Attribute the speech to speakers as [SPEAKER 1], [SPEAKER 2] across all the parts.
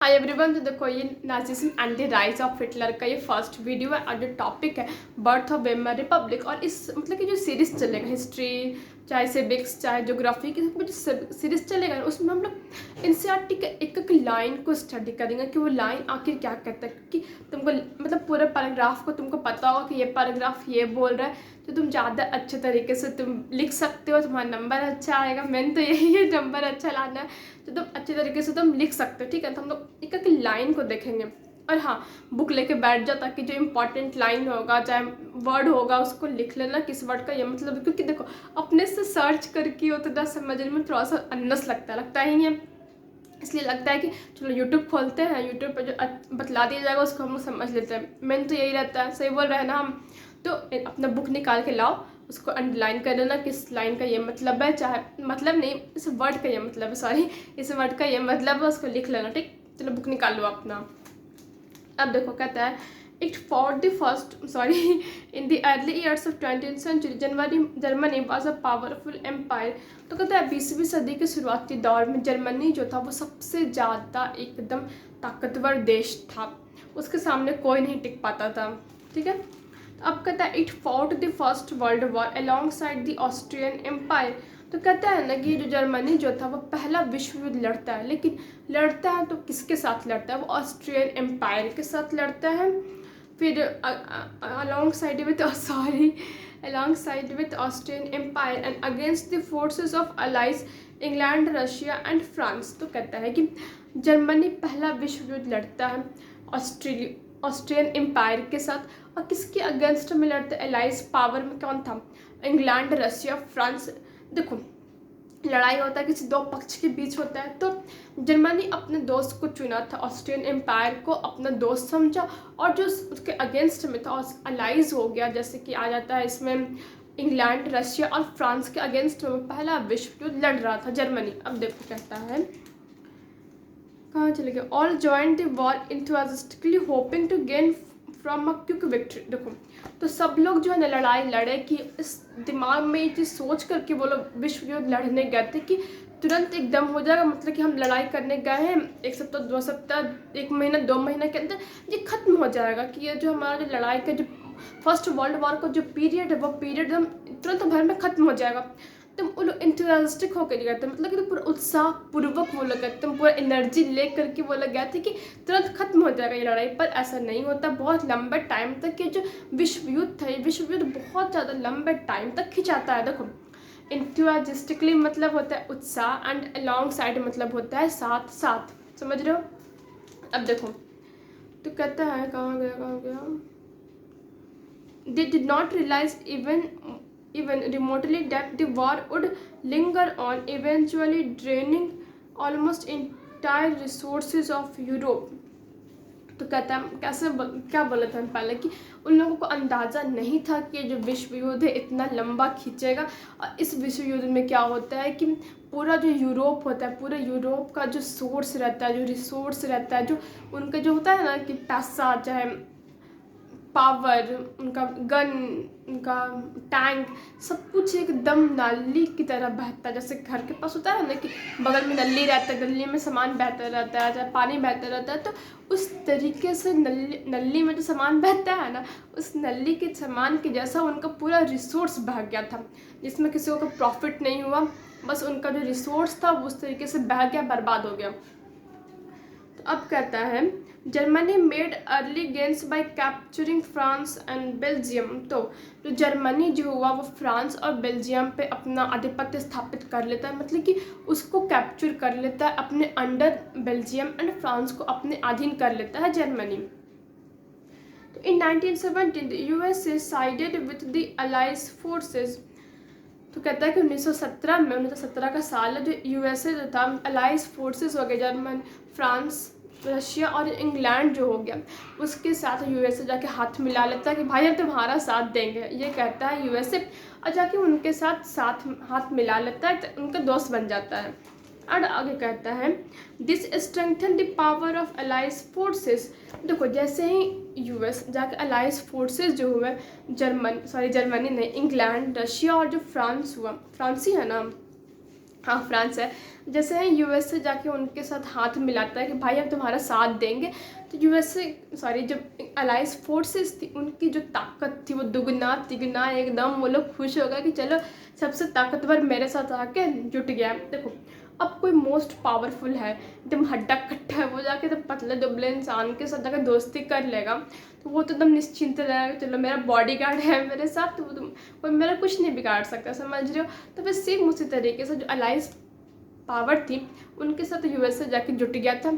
[SPEAKER 1] Hi everyone. तो देखो ये Nazism and the rise of Hitler का ये फर्स्ट वीडियो है और जो टॉपिक है बर्थ ऑफ वेमर रिपब्लिक। और इस मतलब कि जो सीरीज चलेगा हिस्ट्री चाहे सिविक्स चाहे ज्योग्राफी की जो सीरीज चलेगा ना, उसमें हम लोग एनसीईआरटी के एक एक लाइन को स्टडी करेंगे कि वो लाइन आखिर क्या कहता है। कि तुमको मतलब पूरे पैराग्राफ को तुमको पता होगा कि ये पैराग्राफ ये बोल रहा है, तो तुम ज़्यादा अच्छे तरीके से तुम लिख सकते हो, तुम्हारा नंबर अच्छा आएगा। मेन तो यही है, नंबर अच्छा लाना है, तो तुम अच्छे तरीके से तुम लिख सकते हो। ठीक है, तो हम लोग एक एक लाइन को देखेंगे। और हाँ, बुक लेके बैठ जाओ ताकि जो इम्पोर्टेंट लाइन होगा चाहे वर्ड होगा उसको लिख लेना, किस वर्ड का ये मतलब है। क्योंकि देखो अपने से सर्च करके उतना समझने में थोड़ा सा अनस लगता ही है। इसलिए लगता है कि चलो यूट्यूब खोलते हैं, यूट्यूब पर जो बतला दिया जाएगा उसको हम लोग समझ लेते हैं। मेन तो यही रहता है, सही बोल रहे हैं ना हम। तो अपना बुक निकाल के लाओ, उसको अंडरलाइन कर लेना किस लाइन का ये मतलब है, चाहे मतलब नहीं इस वर्ड का ये मतलब है, सॉरी इस वर्ड का ये मतलब है, उसको लिख लेना। ठीक, चलो बुक निकाल लो अपना। अब देखो कहता है it for the first sorry in the early years of 20th century Germany was a powerful empire. तो कहता है 20वीं सदी के शुरुआती दौर में जर्मनी जो था वो सबसे ज़्यादा एकदम ताकतवर देश था, उसके सामने कोई नहीं टिक पाता था। ठीक है, तो अब कहता है it fought the first world war alongside the Austrian empire. तो कहता है ना कि जो जर्मनी जो था वो पहला विश्व युद्ध लड़ता है, लेकिन लड़ता है तो किसके साथ लड़ता है, वो ऑस्ट्रियन एम्पायर के साथ लड़ता है। फिर alongside with Austrian empire and against the forces of allies England Russia and France. तो कहता है कि जर्मनी पहला विश्व युद्ध लड़ता है ऑस्ट्रियन एम्पायर के साथ, और किसके अगेंस्ट में लड़ता है, एलाइज पावर में कौन था, इंग्लैंड रशिया फ्रांस। देखो लड़ाई होता है किसी दो पक्ष के बीच होता है, तो जर्मनी अपने दोस्त को चुना था, ऑस्ट्रियन एम्पायर को अपना दोस्त समझा, और जो उसके अगेंस्ट में था अलाइज हो गया, जैसे कि आ जाता है इसमें इंग्लैंड रशिया और फ्रांस के अगेंस्ट में पहला विश्व युद्ध लड़ रहा था जर्मनी। अब देखो कहता है कहाँ चले गए, all join the war enthusiastically hoping to gain from a quick victory. देखो तो सब लोग जो है ना लड़ाई लड़े कि इस दिमाग में ये चीज़ सोच करके वो लोग विश्व युद्ध लड़ने गए थे कि तुरंत एकदम हो जाएगा, मतलब कि हम लड़ाई करने गए हैं एक सप्ताह दो सप्ताह एक महीना दो महीने के अंदर ये खत्म हो जाएगा। कि ये जो हमारा जो लड़ाई का जो फर्स्ट वर्ल्ड वॉर का जो पीरियड है वो पीरियड हम तुरंत भर में खत्म हो जाएगा। तुम वो लोग इंथुजियास्टिक होकर गए थे, मतलब कि तो पूरा उत्साह पूर्वक वो लोग गए, तुम पूरा एनर्जी ले करके वो लोग गए थे कि तुरंत खत्म हो जाएगा ये लड़ाई। पर ऐसा नहीं होता, बहुत लंबे टाइम तक ये जो विश्व युद्ध था, ये विश्व युद्ध बहुत ज़्यादा लंबे टाइम तक खिंचाता है। देखो इंथुजियास्टिकली मतलब होता है उत्साह एंड अलॉन्ग साइड मतलब होता है साथ साथ, समझ रहे हो। अब देखो तो कहता है कहाँ गया, they did not realize even remotely that the war would linger on, eventually draining almost entire resources of Europe। तो कहता है क्या बोला था पहले कि उन लोगों को अंदाज़ा नहीं था कि जो विश्व युद्ध है इतना लंबा खींचेगा। और इस विश्व युद्ध में क्या होता है कि पूरा जो यूरोप होता है, पूरा यूरोप का जो सोर्स रहता है, जो रिसोर्स रहता है, जो उनका जो होता है ना कि पैसा चाहे पावर, उनका गन, उनका टैंक, सब कुछ एकदम नाली की तरह बहता है। जैसे घर के पास होता है ना कि बगल में नली रहता है, नली में सामान बहता रहता है, चाहे पानी बहता रहता है, तो उस तरीके से नली में जो सामान बहता है ना, उस नली के सामान के जैसा उनका पूरा रिसोर्स बह गया था, जिसमें किसी को प्रॉफिट नहीं हुआ। बस उनका जो रिसोर्स था वो उस तरीके से बह गया, बर्बाद हो गया। तो अब कहता है Germany made early gains bye capturing France and Belgium. तो जो जर्मनी जो हुआ वो फ्रांस और बेल्जियम पे अपना आधिपत्य स्थापित कर लेता है, मतलब कि उसको कैप्चर कर लेता है अपने अंडर, बेल्जियम एंड फ्रांस को अपने अधीन कर लेता है जर्मनी। तो in 1917 USA sided with the allies forces. तो कहता है कि 1917 का साल है, जो यूएसए जो था अलाइज फोर्सेस हो गए, जर्मन फ्रांस रशिया और इंग्लैंड जो हो गया उसके साथ यूएसए जाके हाथ मिला लेता है कि भाई हम तुम्हारा साथ देंगे, ये कहता है यूएसए, और जाके उनके साथ हाथ मिला लेता है, तो उनका दोस्त बन जाता है। और आगे कहता है this strengthen the power of allies forces. देखो जैसे ही यूएस जाके अलाइज फोर्सेस जो हुए जर्मनी नहीं, इंग्लैंड रशिया और जो फ्रांस हुआ, फ्रांसी है ना, हाँ फ्रांस है। जैसे है यूएस से जाके उनके साथ हाथ मिलाता है कि भाई हम तुम्हारा साथ देंगे, तो यूएस से सॉरी जब अलाइंस फोर्सेस थी उनकी जो ताकत थी वो दुगना तिगुना एकदम वो लोग खुश हो गए कि चलो सबसे ताकतवर मेरे साथ आके जुट गया। देखो अब कोई मोस्ट पावरफुल है एकदम हड्डा कट्टा है, वो जाके एकदम पतले दुबले इंसान के साथ जाकर दोस्ती कर लेगा तो वो तो एकदम निश्चिंत रहेगा, चलो मेरा बॉडीगार्ड है मेरे साथ, तो वो कोई मेरा कुछ नहीं बिगाड़ सकता, समझ रहे हो। तो फिर सेम उसी तरीके से जो अलाइंस पावर थी उनके साथ यूएसए जाके जुट गया था।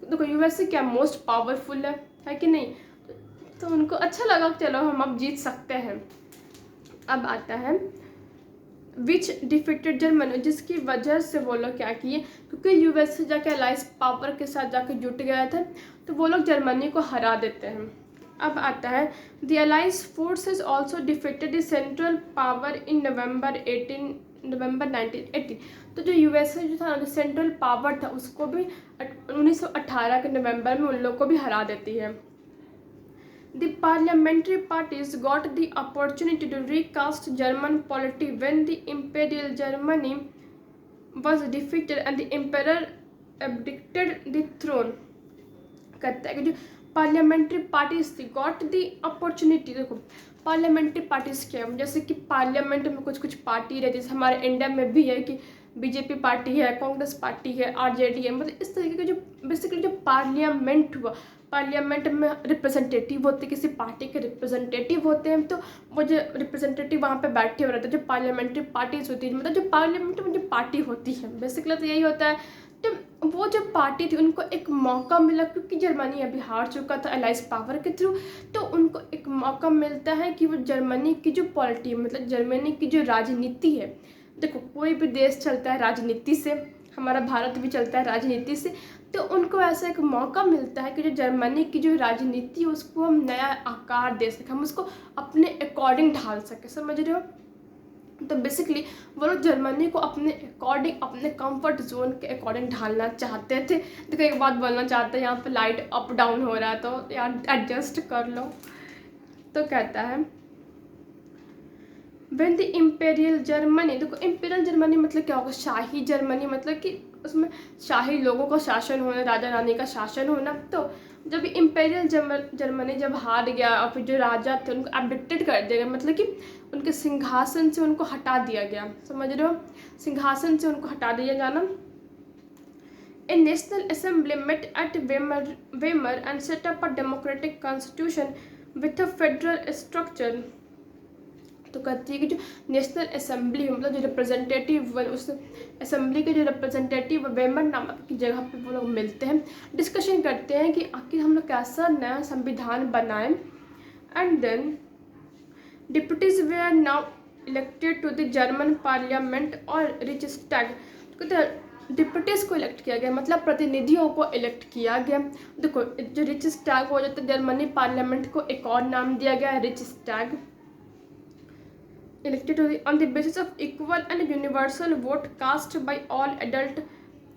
[SPEAKER 1] देखो यूएसए क्या मोस्ट पावरफुल है कि नहीं, तो उनको अच्छा लगा चलो हम अब जीत सकते हैं। अब आता है विच डिफीटेड जर्मनी, जिसकी वजह से वो लोग क्या किए, क्योंकि यूएसए जाके अलाइंस पावर के साथ जाके जुट गया था तो वो लोग जर्मनी को हरा देते हैं। अब आता है the alliance forces also defeated the central power in November 1918। तो जो यूएसए जो था जो सेंट्रल पावर था उसको भी 1918 के नवंबर में उन लोग को भी हरा देती है। The parliamentary parties got the opportunity to recast German polity when the Imperial Germany was defeated and the emperor abdicated the throne। कहता है कि जो पार्लियामेंट्री पार्टीज थी गॉट दी अपॉर्चुनिटी। देखो पार्लियामेंट्री पार्टीज क्या है, जैसे कि पार्लियामेंट में कुछ कुछ पार्टी रहती है, जैसे हमारे इंडिया में भी है कि बीजेपी पार्टी है, कांग्रेस पार्टी है, आरजेडी है, मतलब इस तरीके के जो बेसिकली जो पार्लियामेंट हुआ, पार्लियामेंट में रिप्रेजेंटेटिव होते हैं, किसी पार्टी के रिप्रेजेंटेटिव होते हैं, तो वो जो रिप्रेजेंटेटिव वहाँ पे बैठे हुए रहते हैं, जो पार्लियामेंट्री पार्टीज होती है, मतलब जो पार्लियामेंट में जो पार्टी होती है बेसिकली तो यही होता है। तो वो जो पार्टी थी उनको एक मौका मिला, क्योंकि जर्मनी अभी हार चुका था अलाइंस पावर के थ्रू, तो उनको एक मौका मिलता है कि वो जर्मनी की जो पॉलिटी मतलब जर्मनी की जो राजनीति है, देखो कोई भी देश चलता है राजनीति से, हमारा भारत भी चलता है राजनीति से, तो उनको ऐसा एक मौका मिलता है कि जो जर्मनी की जो राजनीति है उसको हम नया आकार दे सकें, हम उसको अपने अकॉर्डिंग ढाल सकें, समझ रहे हो। तो बेसिकली वो लोग जर्मनी को अपने अकॉर्डिंग अपने कंफर्ट जोन के अकॉर्डिंग ढालना चाहते थे। देखो एक बात बोलना चाहते हैं, यहाँ पे लाइट अप डाउन हो रहा है तो यार एडजस्ट कर लो। तो कहता है व्हेन द इम्पेरियल जर्मनी, देखो इम्पेरियल जर्मनी मतलब क्या होगा, शाही जर्मनी, मतलब कि उसमें शाही लोगों का शासन होना, राजा रानी का शासन होना। तो जब इम्पेरियल जर्मनी जब हार गया और फिर जो राजा थे उनको एबडिक्टेड कर दिया गया, मतलब कि उनके सिंहासन से उनको हटा दिया गया, समझ रहे हो, सिंहासन से उनको हटा दिया जाना। A national assembly met at Weimar and set up a democratic constitution with a federal structure। तो कहती है कि जो नेशनल असेंबली मतलब जो रिप्रेजेंटेटिव उस असेंबली के जो रिप्रेजेंटेटिव वेमर नामक की जगह पे वो लोग मिलते हैं, डिस्कशन करते हैं कि आखिर हम लोग कैसा नया संविधान बनाएं। And then deputies were now elected to the German parliament और रिचस्टैग। तो डिप्यूटीज को इलेक्ट किया गया, मतलब प्रतिनिधियों को इलेक्ट किया गया। देखो जो रिचस्टैग हो जाता है जर्मनी पार्लियामेंट को एक और नाम दिया गया है रिचस्टैग। elected on the basis of equal and universal vote cast by all adult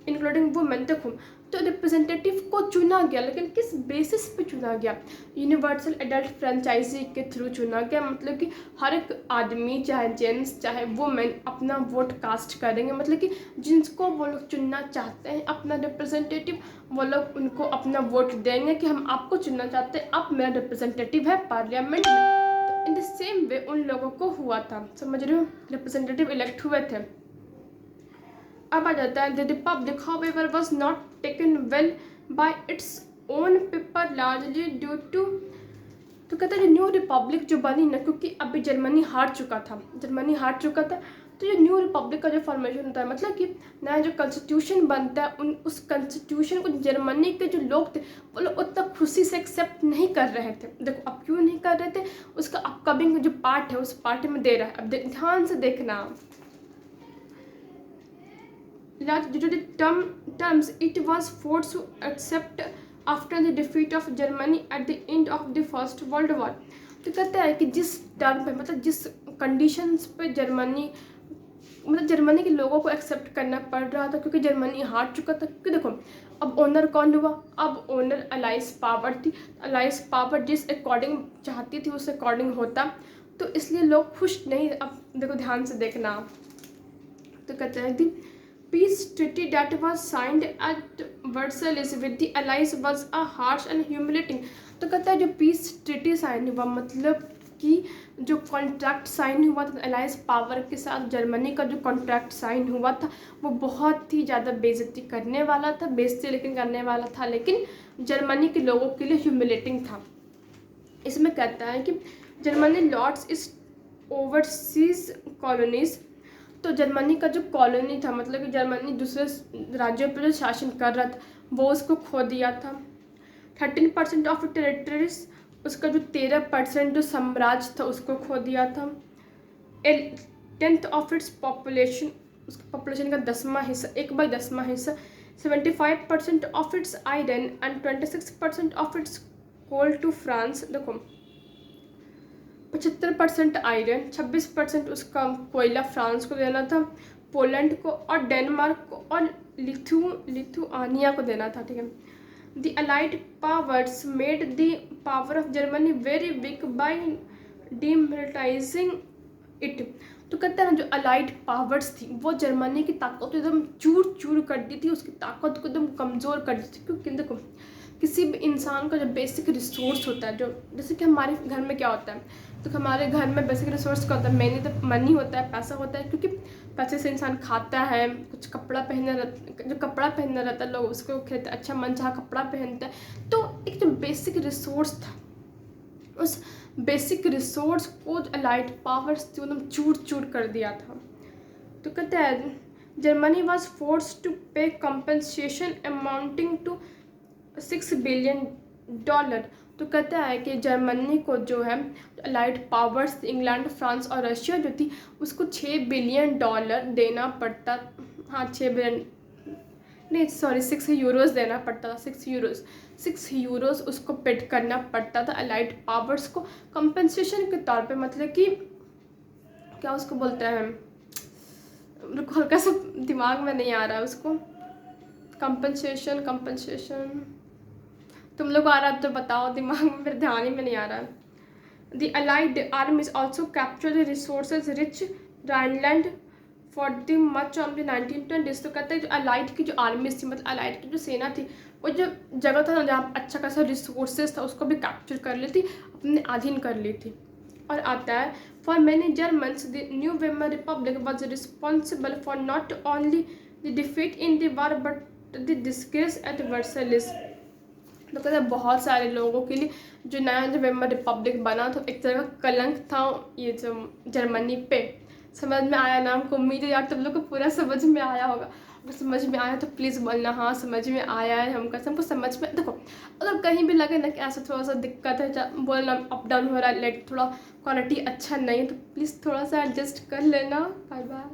[SPEAKER 1] including women। देखो तो रिप्रेजेंटेटिव को चुना गया, लेकिन किस बेसिस पे चुना गया, यूनिवर्सल एडल्ट फ्रेंचाइजी के थ्रू चुना गया, मतलब कि हर एक आदमी चाहे जेंट्स चाहे वुमेन अपना वोट कास्ट करेंगे, मतलब कि जिनको वो लोग चुनना चाहते हैं अपना रिप्रेजेंटेटिव, वो लोग उनको अपना वोट देंगे कि हम आपको चुनना चाहते हैं, आप मेरा रिप्रेजेंटेटिव है पार्लियामेंट में। इन द सेम वे उन लोगों को हुआ था, समझ रहे हो, रिप्रेजेंटेटिव इलेक्ट हुए थे। अब आ जाता है the republic however was not taken well by its own people largely due to. तो कहता है जो न्यू रिपब्लिक जो बनी ना, क्योंकि अभी जर्मनी हार चुका था, तो जो न्यू रिपब्लिक का जो फॉर्मेशन होता है मतलब कि नया जो कॉन्स्टिट्यूशन बनता है उस कॉन्स्टिट्यूशन को जर्मनी के जो लोग थे वो लोग उतना खुशी से एक्सेप्ट नहीं कर रहे थे। देखो अब क्यों नहीं कर रहे थे, उसका अपकमिंग जो पार्ट है उस पार्ट में दे रहा है, अब ध्यान से देखना। Due to the terms it was forced to accept after the defeat of Germany at the end of the First World War। तो कहता है कि जिस टर्म पे मतलब जिस कंडीशंस पे जर्मनी के लोगों को एक्सेप्ट करना पड़ रहा था, क्योंकि जर्मनी हार चुका था। क्योंकि देखो अब ओनर कौन हुआ, अब ओनर अलाइंस पावर थी, अलाइंस पावर जिस अकॉर्डिंग चाहती थी उस अकॉर्डिंग होता, तो इसलिए लोग खुश नहीं। अब देखो ध्यान से देखना, तो कहते हैं कि peace treaty that was signed at Versailles with the allies was a harsh and humiliating। तो कहता है जो पीस ट्रीटी साइन हुआ, मतलब कि जो कॉन्ट्रैक्ट साइन हुआ था अलाइज पावर के साथ, जर्मनी का जो कॉन्ट्रैक्ट साइन हुआ था वो बहुत ही ज़्यादा बेइज्जती करने वाला था, बेइज्जती लेकिन करने वाला था, लेकिन जर्मनी के लोगों के लिए ह्यूमिलेटिंग था। इसमें कहता है कि जर्मनी लॉर्ड्स इस ओवरसीज कॉलोनीज, तो जर्मनी का जो कॉलोनी था, मतलब कि जर्मनी दूसरे राज्यों पर जो शासन कर रहा था वो उसको खो दिया था। 13% ऑफ टेरिटरीज, उसका जो 13% जो साम्राज्य था उसको खो दिया था। 10th ऑफ इट्स पॉपुलेशन, उसकी पॉपुलेशन का 10वां हिस्सा, 1/10वां हिस्सा। 75% of its iron and 26% of its coal to France. देखो 75% आयरन, 26% उसका कोयला फ्रांस को देना था, पोलैंड को और डेनमार्क को और लिथुआनिया को देना था, ठीक है। The allied powers made the power of Germany very weak by demilitarising it. तो कहते हैं ना जो अलाइड पावर्स थी वो जर्मनी की ताकत को एकदम चूर चूर कर दी थी, उसकी ताकत को एकदम कमज़ोर कर दी थी। क्योंकि देखो किसी भी इंसान का जो बेसिक रिसोर्स होता है, जो जैसे कि हमारे घर में क्या होता है, तो हमारे घर में बेसिक रिसोर्स क्या होता है, मैंने तो मनी होता है, पैसा होता है, क्योंकि पैसे से इंसान खाता है, कुछ कपड़ा पहनना रहता, जो कपड़ा पहनना रहता है लोग उसको खरीदते, अच्छा मनचाहा कपड़ा पहनता है। तो एक जो बेसिक रिसोर्स था उस बेसिक रिसोर्स को अलाइड पावर्स थी एकदम चूर चूर कर दिया था। तो कहते हैं जर्मनी वॉज फोर्स टू पे कंपनसेशन अमाउंटिंग टू $6 बिलियन। तो कहता है कि जर्मनी को जो है अलाइड पावर्स इंग्लैंड, फ्रांस और रशिया जो थी उसको $6 बिलियन देना पड़ता, हाँ 6 बिलियन नहीं सॉरी 6 यूरोस देना पड़ता था, 6 यूरोस उसको पेड करना पड़ता था अलाइड पावर्स को कंपनसेशन के तौर पे। मतलब कि क्या उसको बोलते हैं, रुको हल्का सा दिमाग में नहीं आ रहा है उसको, कंपनसेशन तुम लोग आ रहा है तो बताओ, दिमाग में मेरे ध्यान ही में नहीं आ रहा है। The allied आर्मीज also capture the resources rich Rhineland for the much of the 1920। तो कहते हैं जो अलाइड की जो आर्मीज थी, मतलब अलाइड की जो सेना थी, वो जो जगह था ना जहाँ अच्छा खासा रिसोर्सेज था उसको भी कैप्चर कर ली थी, अपने अधीन कर ली थी। और आता है for many Germans the new Weimar republic was responsible for not only the defeat in the war but the disgrace at Versailles. तो कहते हैं बहुत सारे लोगों के लिए जो नया जो वेमर रिपब्लिक बना तो एक तरह का कलंक था ये जो जर्मनी पे। समझ में आया ना हमको, उम्मीद है यार तुम लोग को पूरा समझ में आया होगा। अगर समझ में आया तो प्लीज़ बोलना हाँ समझ में आया है, हमको समझ में। देखो अगर कहीं भी लगे ना कि ऐसा थोड़ा सा दिक्कत है, बोलना अप डाउन हो रहा है, लाइक थोड़ा क्वालिटी अच्छा नहीं है, तो प्लीज़ थोड़ा सा एडजस्ट कर लेना। Bye bye.